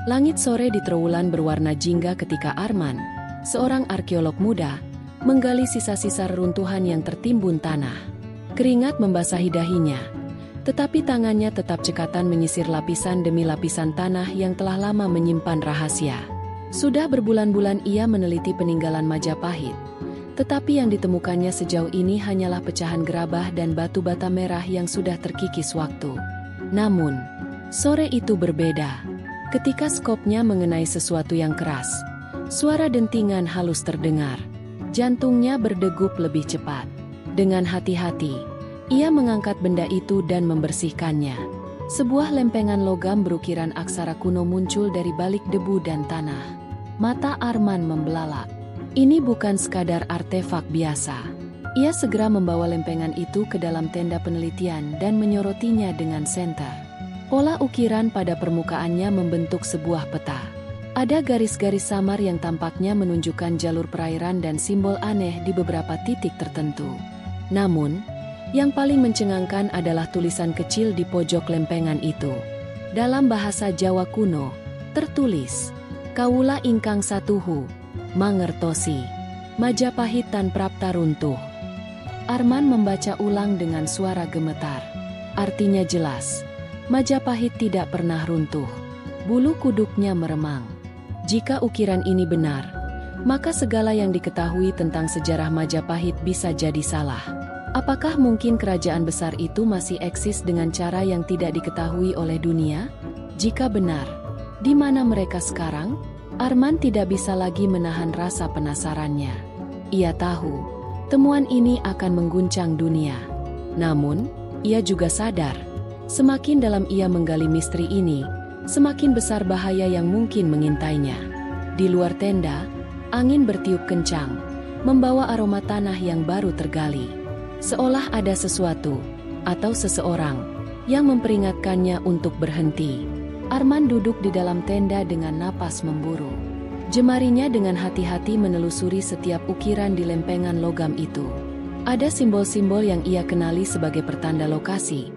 Langit sore di Trowulan berwarna jingga ketika Arman, seorang arkeolog muda, menggali sisa-sisa reruntuhan yang tertimbun tanah. Keringat membasahi dahinya, tetapi tangannya tetap cekatan menyisir lapisan demi lapisan tanah yang telah lama menyimpan rahasia. Sudah berbulan-bulan ia meneliti peninggalan Majapahit, tetapi yang ditemukannya sejauh ini hanyalah pecahan gerabah dan batu bata merah yang sudah terkikis waktu. Namun, sore itu berbeda. Ketika skopnya mengenai sesuatu yang keras, suara dentingan halus terdengar. Jantungnya berdegup lebih cepat. Dengan hati-hati, ia mengangkat benda itu dan membersihkannya. Sebuah lempengan logam berukiran aksara kuno muncul dari balik debu dan tanah. Mata Arman membelalak. Ini bukan sekadar artefak biasa. Ia segera membawa lempengan itu ke dalam tenda penelitian dan menyorotinya dengan senter. Pola ukiran pada permukaannya membentuk sebuah peta. Ada garis-garis samar yang tampaknya menunjukkan jalur perairan dan simbol aneh di beberapa titik tertentu. Namun, yang paling mencengangkan adalah tulisan kecil di pojok lempengan itu. Dalam bahasa Jawa kuno, tertulis, "Kawula ingkang satuhu, mangertosi, Majapahit tan prapta runtuh." Arman membaca ulang dengan suara gemetar. Artinya jelas, Majapahit tidak pernah runtuh. Bulu kuduknya meremang. Jika ukiran ini benar, maka segala yang diketahui tentang sejarah Majapahit bisa jadi salah. Apakah mungkin kerajaan besar itu masih eksis dengan cara yang tidak diketahui oleh dunia? Jika benar, di mana mereka sekarang? Arman tidak bisa lagi menahan rasa penasarannya. Ia tahu, temuan ini akan mengguncang dunia. Namun, ia juga sadar, semakin dalam ia menggali misteri ini, semakin besar bahaya yang mungkin mengintainya. Di luar tenda, angin bertiup kencang, membawa aroma tanah yang baru tergali. Seolah ada sesuatu, atau seseorang, yang memperingatkannya untuk berhenti. Arman duduk di dalam tenda dengan napas memburu. Jemarinya dengan hati-hati menelusuri setiap ukiran di lempengan logam itu. Ada simbol-simbol yang ia kenali sebagai pertanda lokasi,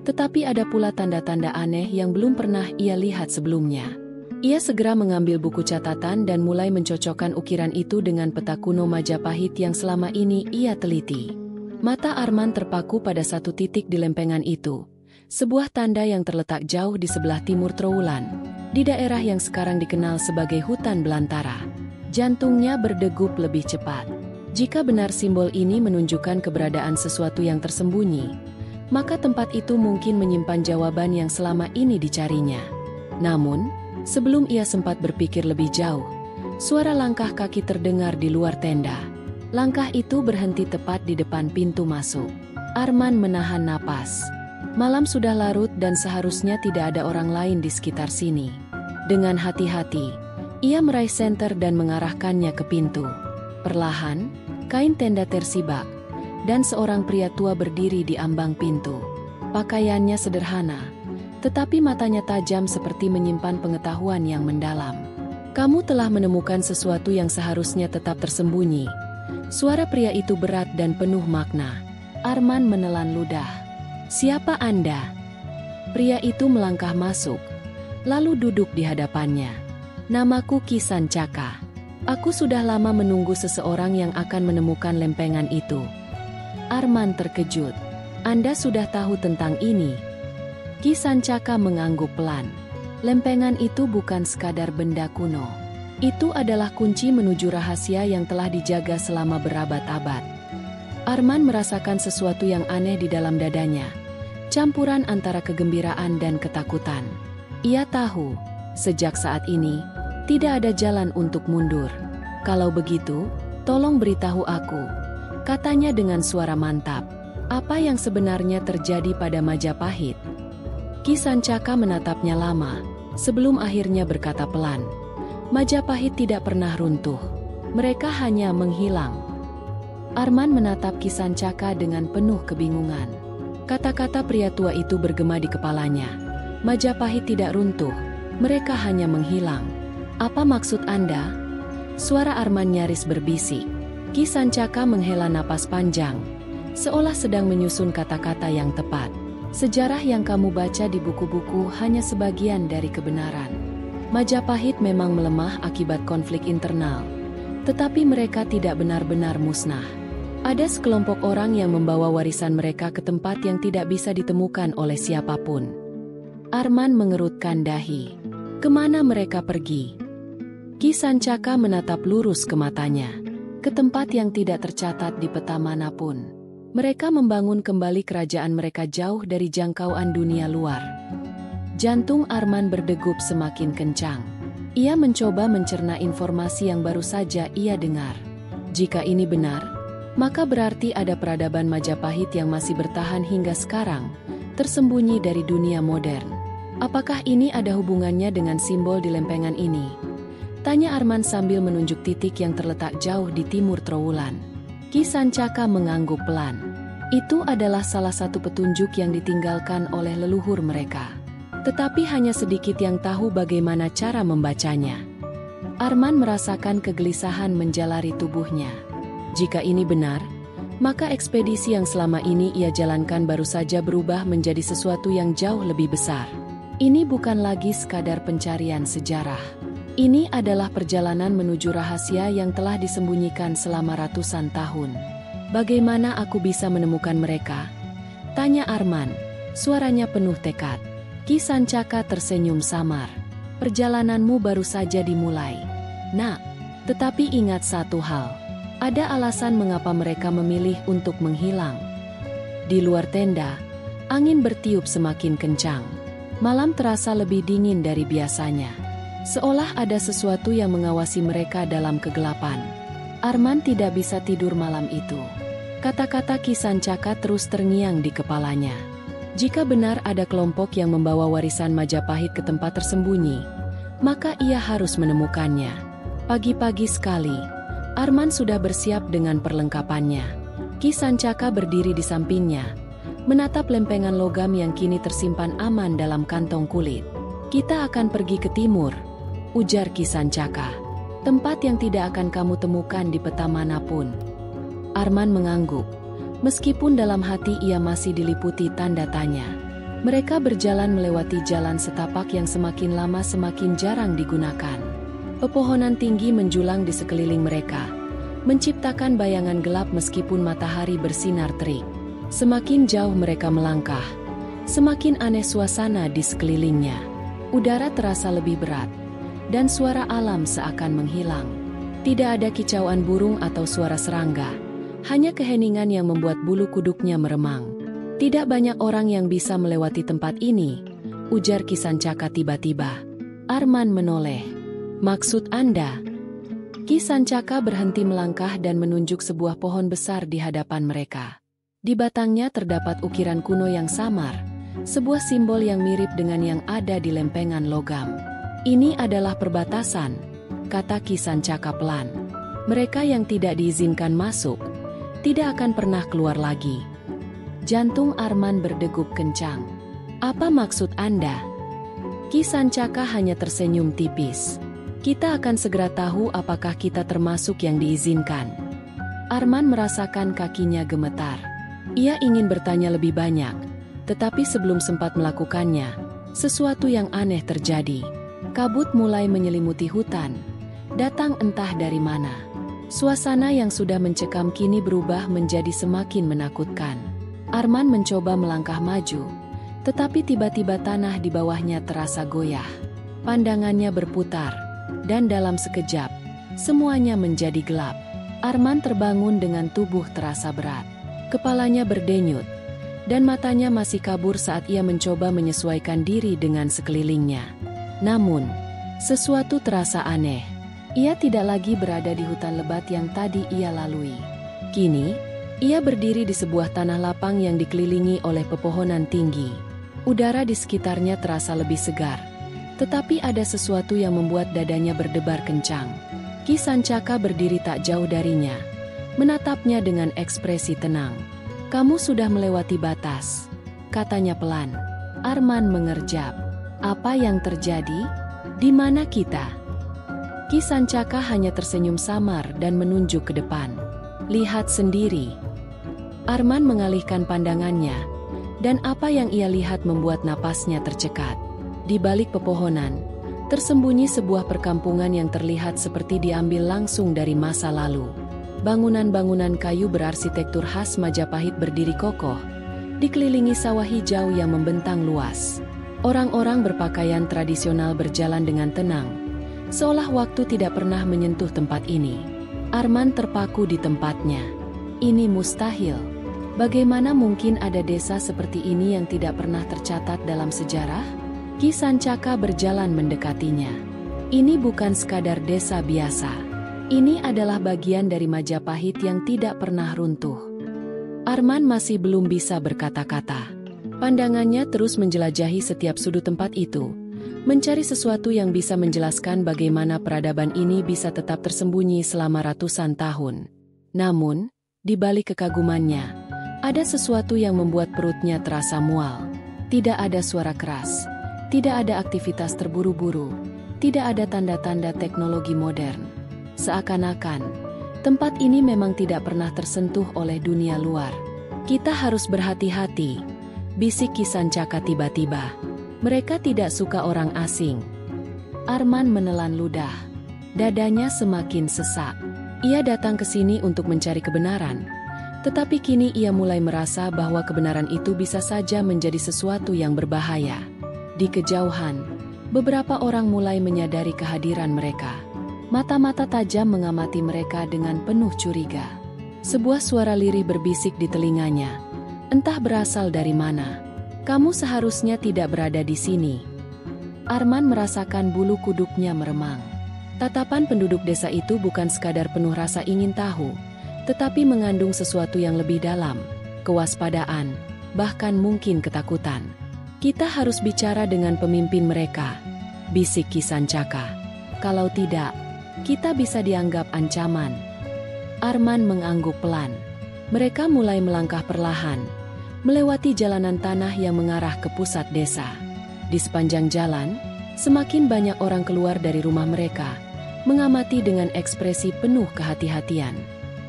tetapi ada pula tanda-tanda aneh yang belum pernah ia lihat sebelumnya. Ia segera mengambil buku catatan dan mulai mencocokkan ukiran itu dengan peta kuno Majapahit yang selama ini ia teliti. Mata Arman terpaku pada satu titik di lempengan itu, sebuah tanda yang terletak jauh di sebelah timur Trowulan, di daerah yang sekarang dikenal sebagai hutan belantara. Jantungnya berdegup lebih cepat. Jika benar simbol ini menunjukkan keberadaan sesuatu yang tersembunyi, maka tempat itu mungkin menyimpan jawaban yang selama ini dicarinya. Namun, sebelum ia sempat berpikir lebih jauh, suara langkah kaki terdengar di luar tenda. Langkah itu berhenti tepat di depan pintu masuk. Arman menahan napas. Malam sudah larut dan seharusnya tidak ada orang lain di sekitar sini. Dengan hati-hati, ia meraih senter dan mengarahkannya ke pintu. Perlahan, kain tenda tersibak, dan seorang pria tua berdiri di ambang pintu. Pakaiannya sederhana, tetapi matanya tajam seperti menyimpan pengetahuan yang mendalam. "Kamu telah menemukan sesuatu yang seharusnya tetap tersembunyi." Suara pria itu berat dan penuh makna. Arman menelan ludah. "Siapa Anda?" Pria itu melangkah masuk, lalu duduk di hadapannya. "Namaku Ki Sancaka. Aku sudah lama menunggu seseorang yang akan menemukan lempengan itu." Arman terkejut. "Anda sudah tahu tentang ini?" Ki Sancaka mengangguk pelan. "Lempengan itu bukan sekadar benda kuno. Itu adalah kunci menuju rahasia yang telah dijaga selama berabad-abad." Arman merasakan sesuatu yang aneh di dalam dadanya. Campuran antara kegembiraan dan ketakutan. Ia tahu, sejak saat ini, tidak ada jalan untuk mundur. "Kalau begitu, tolong beritahu aku," katanya dengan suara mantap. "Apa yang sebenarnya terjadi pada Majapahit?" Ki Sancaka menatapnya lama, sebelum akhirnya berkata pelan, "Majapahit tidak pernah runtuh. Mereka hanya menghilang." Arman menatap Ki Sancaka dengan penuh kebingungan. Kata-kata pria tua itu bergema di kepalanya. "Majapahit tidak runtuh, mereka hanya menghilang. Apa maksud Anda?" Suara Arman nyaris berbisik. Ki Sancaka menghela napas panjang, seolah sedang menyusun kata-kata yang tepat. "Sejarah yang kamu baca di buku-buku hanya sebagian dari kebenaran. Majapahit memang melemah akibat konflik internal, tetapi mereka tidak benar-benar musnah. Ada sekelompok orang yang membawa warisan mereka ke tempat yang tidak bisa ditemukan oleh siapapun. Arman mengerutkan dahi. Kemana mereka pergi? Ki Sancaka menatap lurus ke matanya, ke tempat yang tidak tercatat di peta manapun. Mereka membangun kembali kerajaan mereka jauh dari jangkauan dunia luar. Jantung Arman berdegup semakin kencang. Ia mencoba mencerna informasi yang baru saja ia dengar. Jika ini benar, maka berarti ada peradaban Majapahit yang masih bertahan hingga sekarang, tersembunyi dari dunia modern. Apakah ini ada hubungannya dengan simbol di lempengan ini? Tanya Arman sambil menunjuk titik yang terletak jauh di timur Trowulan. Ki Sancaka mengangguk pelan. Itu adalah salah satu petunjuk yang ditinggalkan oleh leluhur mereka. Tetapi hanya sedikit yang tahu bagaimana cara membacanya. Arman merasakan kegelisahan menjalari tubuhnya. Jika ini benar, maka ekspedisi yang selama ini ia jalankan baru saja berubah menjadi sesuatu yang jauh lebih besar. Ini bukan lagi sekadar pencarian sejarah. Ini adalah perjalanan menuju rahasia yang telah disembunyikan selama ratusan tahun. Bagaimana aku bisa menemukan mereka? Tanya Arman, suaranya penuh tekad. Ki Sancaka tersenyum samar. Perjalananmu baru saja dimulai, Nak. Tetapi ingat satu hal. Ada alasan mengapa mereka memilih untuk menghilang. Di luar tenda, angin bertiup semakin kencang. Malam terasa lebih dingin dari biasanya. Seolah ada sesuatu yang mengawasi mereka dalam kegelapan. Arman tidak bisa tidur malam itu. Kata-kata Ki Sancaka terus terngiang di kepalanya. Jika benar ada kelompok yang membawa warisan Majapahit ke tempat tersembunyi, maka ia harus menemukannya. Pagi-pagi sekali, Arman sudah bersiap dengan perlengkapannya. Ki Sancaka berdiri di sampingnya, menatap lempengan logam yang kini tersimpan aman dalam kantong kulit. Kita akan pergi ke timur, ujar Ki Sancaka. Tempat yang tidak akan kamu temukan di peta manapun. Arman mengangguk. Meskipun dalam hati ia masih diliputi tanda tanya. Mereka berjalan melewati jalan setapak yang semakin lama semakin jarang digunakan. Pepohonan tinggi menjulang di sekeliling mereka, menciptakan bayangan gelap meskipun matahari bersinar terik. Semakin jauh mereka melangkah, semakin aneh suasana di sekelilingnya. Udara terasa lebih berat, dan suara alam seakan menghilang. Tidak ada kicauan burung atau suara serangga. Hanya keheningan yang membuat bulu kuduknya meremang. Tidak banyak orang yang bisa melewati tempat ini, ujar Ki Sancaka tiba-tiba. Arman menoleh. Maksud Anda? Ki Sancaka berhenti melangkah dan menunjuk sebuah pohon besar di hadapan mereka. Di batangnya terdapat ukiran kuno yang samar, sebuah simbol yang mirip dengan yang ada di lempengan logam. Ini adalah perbatasan, kata Ki Sancaka pelan. Mereka yang tidak diizinkan masuk, tidak akan pernah keluar lagi. Jantung Arman berdegup kencang. Apa maksud Anda? Ki Sancaka hanya tersenyum tipis. Kita akan segera tahu apakah kita termasuk yang diizinkan. Arman merasakan kakinya gemetar. Ia ingin bertanya lebih banyak, tetapi sebelum sempat melakukannya, sesuatu yang aneh terjadi. Kabut mulai menyelimuti hutan, datang entah dari mana. Suasana yang sudah mencekam kini berubah menjadi semakin menakutkan. Arman mencoba melangkah maju, tetapi tiba-tiba tanah di bawahnya terasa goyah. Pandangannya berputar, dan dalam sekejap, semuanya menjadi gelap. Arman terbangun dengan tubuh terasa berat. Kepalanya berdenyut, dan matanya masih kabur saat ia mencoba menyesuaikan diri dengan sekelilingnya. Namun, sesuatu terasa aneh. Ia tidak lagi berada di hutan lebat yang tadi ia lalui. Kini, ia berdiri di sebuah tanah lapang yang dikelilingi oleh pepohonan tinggi. Udara di sekitarnya terasa lebih segar, tetapi ada sesuatu yang membuat dadanya berdebar kencang. Ki Sancaka berdiri tak jauh darinya, menatapnya dengan ekspresi tenang. Kamu sudah melewati batas, katanya pelan. Arman mengerjap. Apa yang terjadi? Di mana kita? Ki Sancaka hanya tersenyum samar dan menunjuk ke depan. Lihat sendiri. Arman mengalihkan pandangannya, dan apa yang ia lihat membuat napasnya tercekat. Di balik pepohonan, Tersembunyi sebuah perkampungan yang terlihat seperti diambil langsung dari masa lalu. Bangunan-bangunan kayu berarsitektur khas Majapahit berdiri kokoh, dikelilingi sawah hijau yang membentang luas. Orang-orang berpakaian tradisional berjalan dengan tenang, seolah waktu tidak pernah menyentuh tempat ini. Arman terpaku di tempatnya. Ini mustahil. Bagaimana mungkin ada desa seperti ini yang tidak pernah tercatat dalam sejarah? Ki Sancaka berjalan mendekatinya. Ini bukan sekadar desa biasa. Ini adalah bagian dari Majapahit yang tidak pernah runtuh. Arman masih belum bisa berkata-kata. Pandangannya terus menjelajahi setiap sudut tempat itu, mencari sesuatu yang bisa menjelaskan bagaimana peradaban ini bisa tetap tersembunyi selama ratusan tahun. Namun, di balik kekagumannya, ada sesuatu yang membuat perutnya terasa mual. Tidak ada suara keras. Tidak ada aktivitas terburu-buru, tidak ada tanda-tanda teknologi modern. Seakan-akan, tempat ini memang tidak pernah tersentuh oleh dunia luar. Kita harus berhati-hati, bisik Ki Sancaka tiba-tiba. Mereka tidak suka orang asing. Arman menelan ludah. Dadanya semakin sesak. Ia datang ke sini untuk mencari kebenaran. Tetapi kini ia mulai merasa bahwa kebenaran itu bisa saja menjadi sesuatu yang berbahaya. Di kejauhan, beberapa orang mulai menyadari kehadiran mereka. Mata-mata tajam mengamati mereka dengan penuh curiga. Sebuah suara lirih berbisik di telinganya. Entah berasal dari mana. Kamu seharusnya tidak berada di sini. Arman merasakan bulu kuduknya meremang. Tatapan penduduk desa itu bukan sekadar penuh rasa ingin tahu, tetapi mengandung sesuatu yang lebih dalam, kewaspadaan, bahkan mungkin ketakutan. Kita harus bicara dengan pemimpin mereka, bisik Ki Sancaka. Kalau tidak, kita bisa dianggap ancaman. Arman mengangguk pelan. Mereka mulai melangkah perlahan, melewati jalanan tanah yang mengarah ke pusat desa. Di sepanjang jalan, semakin banyak orang keluar dari rumah mereka, mengamati dengan ekspresi penuh kehati-hatian.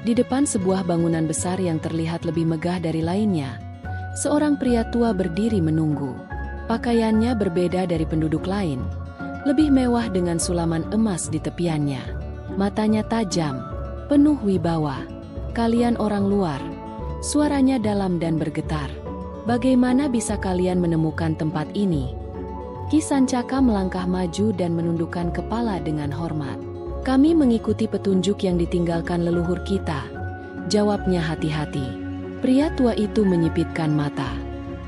Di depan sebuah bangunan besar yang terlihat lebih megah dari lainnya, seorang pria tua berdiri menunggu. Pakaiannya berbeda dari penduduk lain, lebih mewah dengan sulaman emas di tepiannya. Matanya tajam, penuh wibawa. Kalian orang luar. Suaranya dalam dan bergetar. Bagaimana bisa kalian menemukan tempat ini? Ki Sancaka melangkah maju dan menundukkan kepala dengan hormat. Kami mengikuti petunjuk yang ditinggalkan leluhur kita. Jawabnya hati-hati. Pria tua itu menyipitkan mata.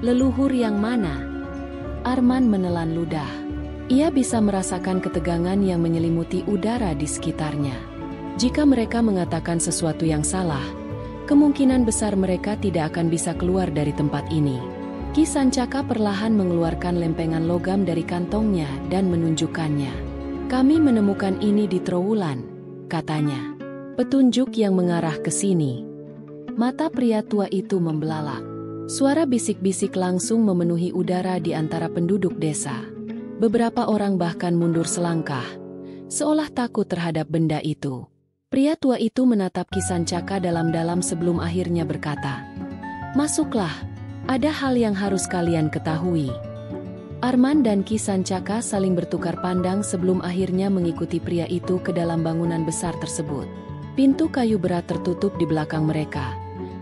Leluhur yang mana? Arman menelan ludah. Ia bisa merasakan ketegangan yang menyelimuti udara di sekitarnya. Jika mereka mengatakan sesuatu yang salah, kemungkinan besar mereka tidak akan bisa keluar dari tempat ini. Ki Sancaka perlahan mengeluarkan lempengan logam dari kantongnya dan menunjukkannya. Kami menemukan ini di Trowulan, katanya. Petunjuk yang mengarah ke sini. Mata pria tua itu membelalak. Suara bisik-bisik langsung memenuhi udara di antara penduduk desa. Beberapa orang bahkan mundur selangkah, seolah takut terhadap benda itu. Pria tua itu menatap Ki Sancaka dalam-dalam sebelum akhirnya berkata, "Masuklah, ada hal yang harus kalian ketahui." Arman dan Ki Sancaka saling bertukar pandang sebelum akhirnya mengikuti pria itu ke dalam bangunan besar tersebut. Pintu kayu berat tertutup di belakang mereka,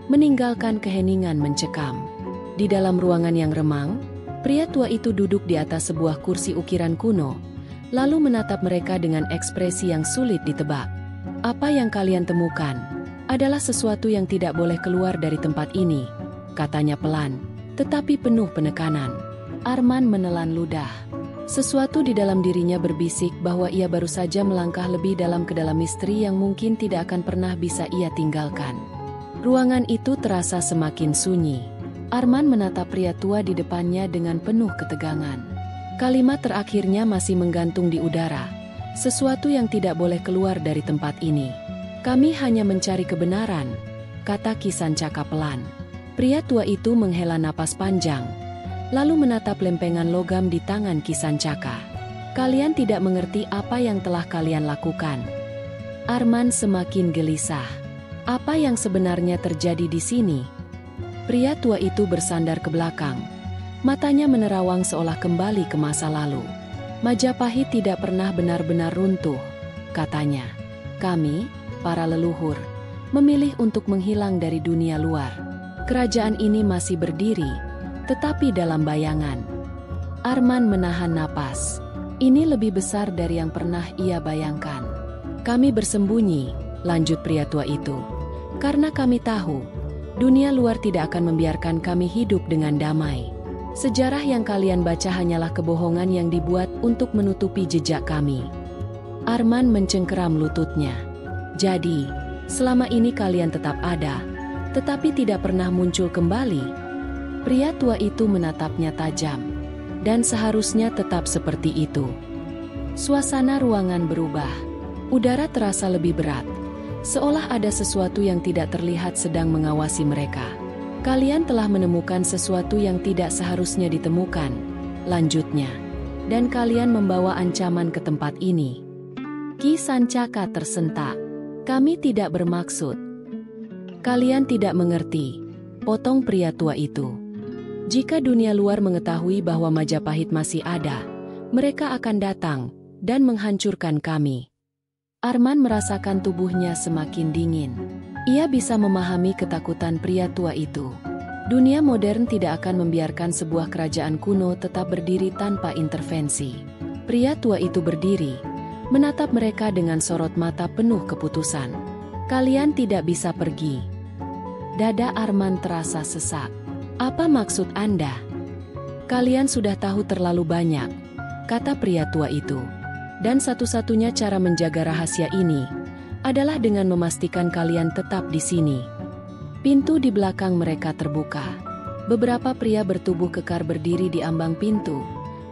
meninggalkan keheningan mencekam. Di dalam ruangan yang remang, pria tua itu duduk di atas sebuah kursi ukiran kuno, lalu menatap mereka dengan ekspresi yang sulit ditebak. "Apa yang kalian temukan adalah sesuatu yang tidak boleh keluar dari tempat ini," katanya pelan, tetapi penuh penekanan. Arman menelan ludah. Sesuatu di dalam dirinya berbisik bahwa ia baru saja melangkah lebih dalam ke dalam misteri yang mungkin tidak akan pernah bisa ia tinggalkan. Ruangan itu terasa semakin sunyi. Arman menatap pria tua di depannya dengan penuh ketegangan. Kalimat terakhirnya masih menggantung di udara. Sesuatu yang tidak boleh keluar dari tempat ini. Kami hanya mencari kebenaran, kata Ki Sancaka pelan. Pria tua itu menghela napas panjang, lalu menatap lempengan logam di tangan Ki Sancaka. Kalian tidak mengerti apa yang telah kalian lakukan. Arman semakin gelisah. Apa yang sebenarnya terjadi di sini? Pria tua itu bersandar ke belakang. Matanya menerawang seolah kembali ke masa lalu. Majapahit tidak pernah benar-benar runtuh, katanya. Kami, para leluhur, memilih untuk menghilang dari dunia luar. Kerajaan ini masih berdiri, tetapi dalam bayangan. Arman menahan napas. Ini lebih besar dari yang pernah ia bayangkan. Kami bersembunyi, lanjut pria tua itu, karena kami tahu, dunia luar tidak akan membiarkan kami hidup dengan damai. Sejarah yang kalian baca hanyalah kebohongan yang dibuat untuk menutupi jejak kami. Arman mencengkeram lututnya. Jadi, selama ini kalian tetap ada, tetapi tidak pernah muncul kembali. Pria tua itu menatapnya tajam. Dan seharusnya tetap seperti itu. Suasana ruangan berubah. Udara terasa lebih berat. Seolah ada sesuatu yang tidak terlihat sedang mengawasi mereka. Kalian telah menemukan sesuatu yang tidak seharusnya ditemukan, lanjutnya. Dan kalian membawa ancaman ke tempat ini. Ki Sancaka tersentak. Kami tidak bermaksud. Kalian tidak mengerti, potong pria tua itu. Jika dunia luar mengetahui bahwa Majapahit masih ada, mereka akan datang dan menghancurkan kami. Arman merasakan tubuhnya semakin dingin. Ia bisa memahami ketakutan pria tua itu. Dunia modern tidak akan membiarkan sebuah kerajaan kuno tetap berdiri tanpa intervensi. Pria tua itu berdiri, menatap mereka dengan sorot mata penuh keputusan. Kalian tidak bisa pergi. Dada Arman terasa sesak. Apa maksud Anda? Kalian sudah tahu terlalu banyak, kata pria tua itu. Dan satu-satunya cara menjaga rahasia ini adalah dengan memastikan kalian tetap di sini. Pintu di belakang mereka terbuka. Beberapa pria bertubuh kekar berdiri di ambang pintu,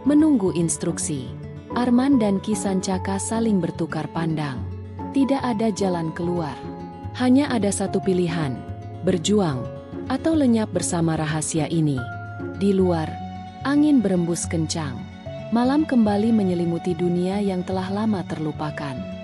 menunggu instruksi. Arman dan Ki Sancaka saling bertukar pandang. Tidak ada jalan keluar. Hanya ada satu pilihan, berjuang atau lenyap bersama rahasia ini. Di luar, angin berembus kencang. Malam kembali menyelimuti dunia yang telah lama terlupakan.